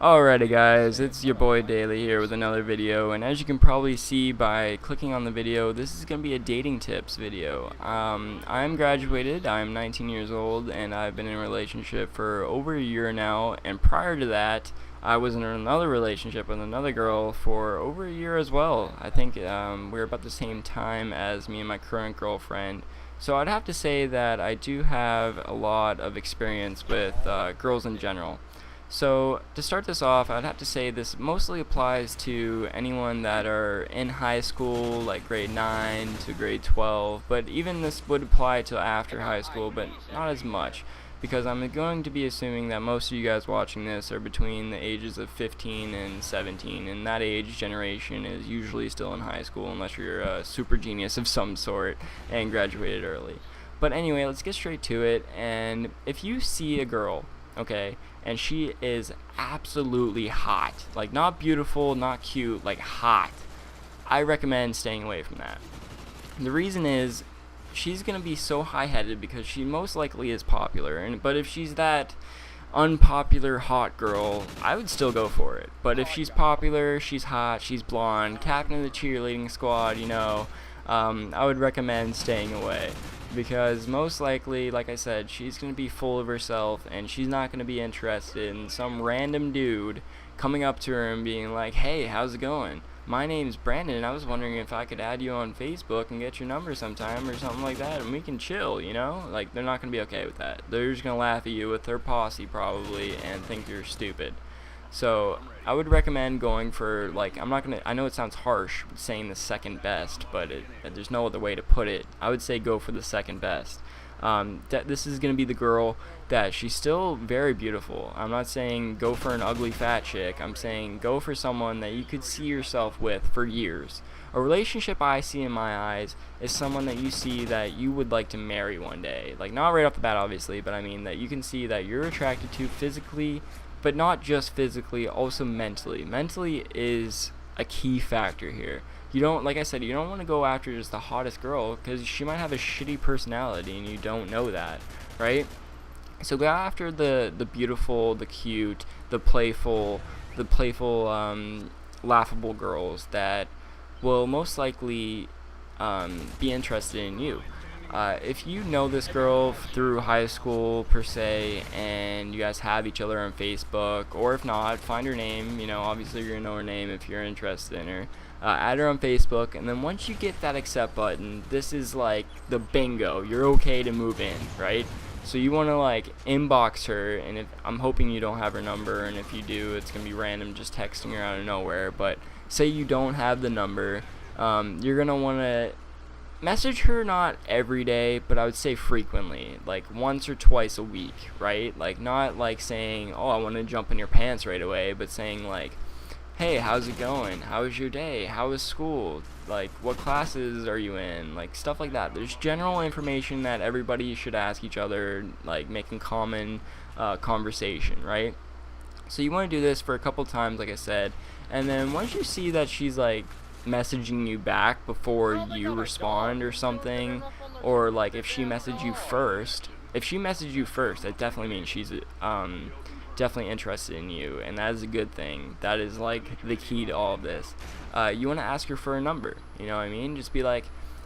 Alrighty guys, it's your boy Daily here with another video, and as you can probably see by clicking on the video, this is going to be a dating tips video. I'm graduated, I'm 19 years old, and I've been in a relationship for over a year now, and prior to that, I was in another relationship with another girl for over a year as well. I think we were about the same time as me and my current girlfriend. So I'd have to say that I do have a lot of experience with girls in general. So to start this off, I'd have to say this mostly applies to anyone that are in high school, like grade 9 to grade 12, but even this would apply to after high school, but not as much, because I'm going to be assuming that most of you guys watching this are between the ages of 15 and 17, and that age generation is usually still in high school unless you're a super genius of some sort and graduated early. But anyway, let's get straight to it, and if you see a girl, okay, and she is absolutely hot, like not beautiful, not cute, like hot, I recommend staying away from that. The reason is she's gonna be so high-headed because she most likely is popular, but if she's that unpopular hot girl, I would still go for it. But if she's popular, she's hot, she's blonde, captain of the cheerleading squad, I would recommend staying away, because most likely, like I said, she's going to be full of herself, and she's not going to be interested in some random dude coming up to her and being like, hey, how's it going? My name's Brandon, and I was wondering if I could add you on Facebook and get your number sometime or something like that, and we can chill, Like, they're not going to be okay with that. They're just going to laugh at you with their posse probably and think you're stupid. So I would recommend going for, like, I know it sounds harsh saying the second best, but there's no other way to put it. I would say go for the second best. This is going to be the girl that she's still very beautiful. I'm not saying go for an ugly fat chick. I'm saying go for someone that you could see yourself with for years. A relationship I see in my eyes is someone that you see that you would like to marry one day. Like, not right off the bat, obviously, but I mean that you can see that you're attracted to physically, but not just physically, also mentally. Mentally is a key factor here. You don't, like I said, you don't want to go after just the hottest girl, because she might have a shitty personality and you don't know that, right? So go after the beautiful, the cute, the playful, laughable girls that will most likely be interested in you. If you know this girl through high school per se, and you guys have each other on Facebook, or if not, find her name. Obviously you're gonna know her name if you're interested in her. Add her on Facebook, and then once you get that accept button, this is like the bingo. You're okay to move in, right? So you want to like inbox her, and if I'm hoping you don't have her number, and if you do, it's gonna be random, just texting her out of nowhere. But say you don't have the number, you're gonna want to message her not every day, but I would say frequently, like once or twice a week, right? Like, not like saying, oh, I want to jump in your pants right away, but saying like, hey, how's it going? How was your day? How was school? Like, what classes are you in? Like, stuff like that. There's general information that everybody should ask each other, like making common conversation, right? So you want to do this for a couple times, like I said, and then once you see that she's like messaging you back before you respond or something, or like if she messaged you first, that definitely means she's definitely interested in you, and that is a good thing. That is like the key to all of this. You want to ask her for a number, you know what I mean? Just be like,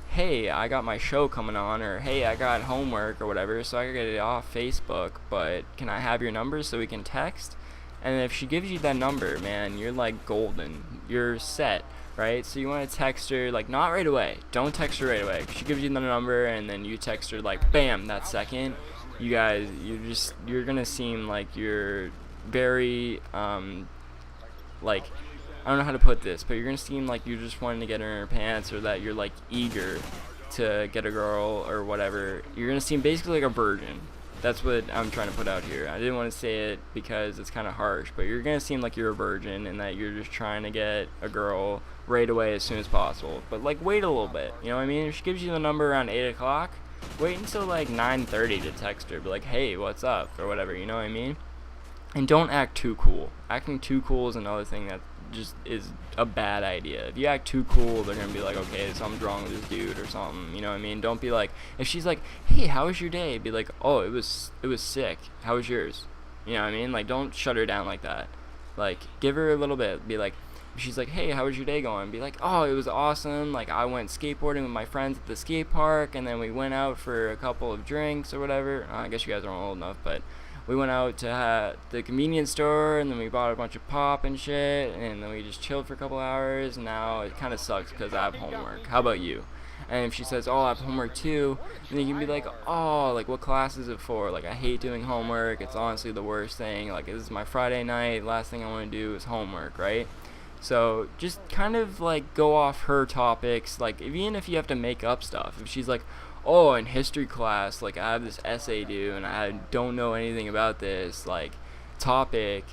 hey, I got my show coming on, or hey, I got homework or whatever, so I gotta get it off Facebook, but can I have your number so we can text? And if she gives you that number, man, you're like golden. You're set, right? So you want to text her, like, not right away. Don't text her right away. She gives you the number, and then you text her, like, bam, that second. You guys, you're gonna seem like you're very, like, I don't know how to put this, but you're gonna seem like you're just wanting to get her in her pants, or that you're, like, eager to get a girl or whatever. You're gonna seem basically like a virgin. That's what I'm trying to put out here. I didn't want to say it because it's kind of harsh, but you're going to seem like you're a virgin and that you're just trying to get a girl right away as soon as possible. But, like, wait a little bit. You know what I mean? If she gives you the number around 8 o'clock, wait until, like, 9:30 to text her. Be like, hey, what's up? Or whatever, you know what I mean? And don't act too cool. Acting too cool is another thing that just is a bad idea. If you act too cool, they're gonna be like, okay, something's wrong with this dude or something. You know what I mean? Don't be like, if she's like, hey, how was your day? Be like, oh, it was sick. How was yours? You know what I mean? Like, don't shut her down like that. Like, give her a little bit. Be like, she's like, hey, how was your day going? Be like, oh, it was awesome. Like, I went skateboarding with my friends at the skate park, and then we went out for a couple of drinks or whatever. I guess you guys aren't old enough, but we went out to the convenience store, and then we bought a bunch of pop and shit, and then we just chilled for a couple hours. And now it kind of sucks because I have homework. How about you? And if she says, oh, I have homework too, then you can be like, oh, like, what class is it for? Like, I hate doing homework. It's honestly the worst thing. Like, this is my Friday night. Last thing I want to do is homework, right? So just kind of like go off her topics. Like, even if you have to make up stuff, if she's like, oh, in history class, like, I have this essay due and I don't know anything about this like topic,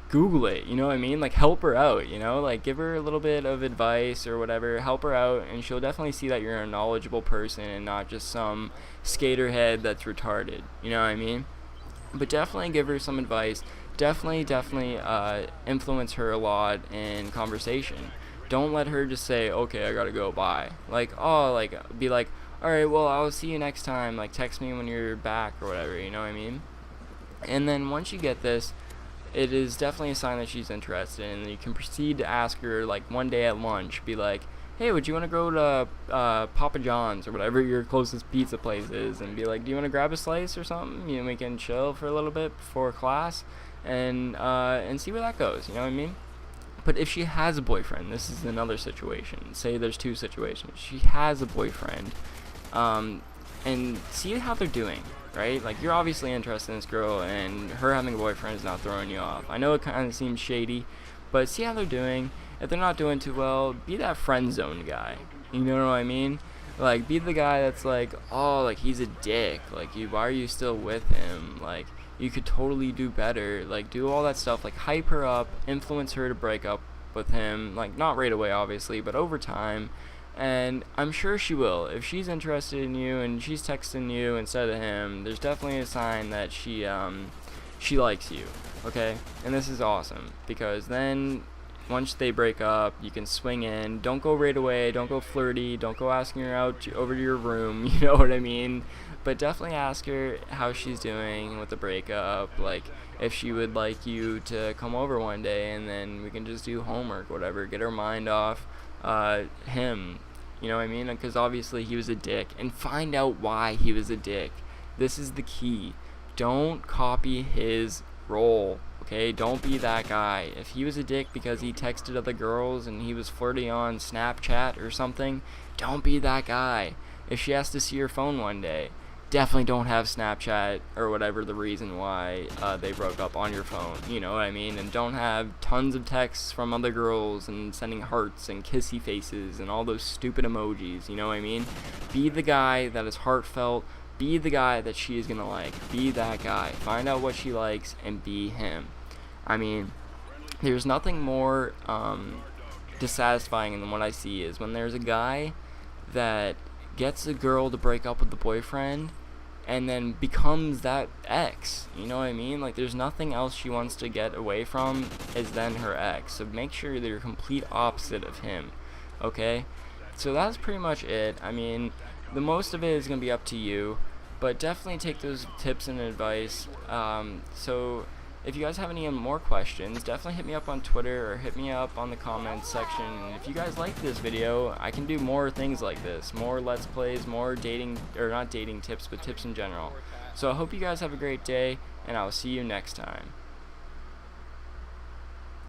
Google it, you know what I mean? Like, help her out, you know, like, give her a little bit of advice or whatever, help her out, and she'll definitely see that you're a knowledgeable person and not just some skater head that's retarded, you know what I mean? But definitely give her some advice. Definitely influence her a lot in conversation. Don't let her just say, okay, I gotta go, bye. Like, oh, like, be like, alright, well, I'll see you next time, like, text me when you're back or whatever, you know what I mean? And then once you get this, it is definitely a sign that she's interested, and you can proceed to ask her, like, one day at lunch, be like, hey, would you want to go to Papa John's or whatever your closest pizza place is, and be like, do you want to grab a slice or something? You know, we can chill for a little bit before class, and see where that goes, you know what I mean? But if she has a boyfriend, this is another situation. Say there's two situations. She has a boyfriend, and see how they're doing, right? Like, you're obviously interested in this girl, and her having a boyfriend is not throwing you off. I know it kind of seems shady, but see how they're doing. If they're not doing too well, be that friend zone guy. You know what I mean? Like, be the guy that's like, oh, like, he's a dick. Like, why are you still with him? Like, you could totally do better. Like, do all that stuff. Like, hype her up, influence her to break up with him. Like, not right away, obviously, but over time. And I'm sure she will. If she's interested in you and she's texting you instead of him, there's definitely a sign that she likes you, okay? And this is awesome, because then once they break up, you can swing in. Don't go right away. Don't go flirty. Don't go asking her out over to your room. You know what I mean? But definitely ask her how she's doing with the breakup. Like, if she would like you to come over one day, and then we can just do homework, whatever. Get her mind off him. You know what I mean? Because obviously he was a dick. And find out why he was a dick. This is the key. Don't copy his role. Okay, don't be that guy. If he was a dick because he texted other girls and he was flirting on Snapchat or something, don't be that guy. If she has to see your phone one day, definitely don't have Snapchat or whatever the reason why they broke up on your phone. You know what I mean? And don't have tons of texts from other girls and sending hearts and kissy faces and all those stupid emojis. You know what I mean? Be the guy that is heartfelt. Be the guy that she is gonna like. Be that guy. Find out what she likes and be him. I mean, there's nothing more dissatisfying than what I see is when there's a guy that gets a girl to break up with the boyfriend and then becomes that ex. You know what I mean? Like, there's nothing else she wants to get away from is then her ex. So make sure that you're complete opposite of him. Okay? So that's pretty much it. I mean, the most of it is going to be up to you, but definitely take those tips and advice. So if you guys have any more questions, definitely hit me up on Twitter or hit me up on the comments section. And if you guys like this video, I can do more things like this, more Let's Plays, more dating, or not dating tips, but tips in general. So I hope you guys have a great day, and I will see you next time.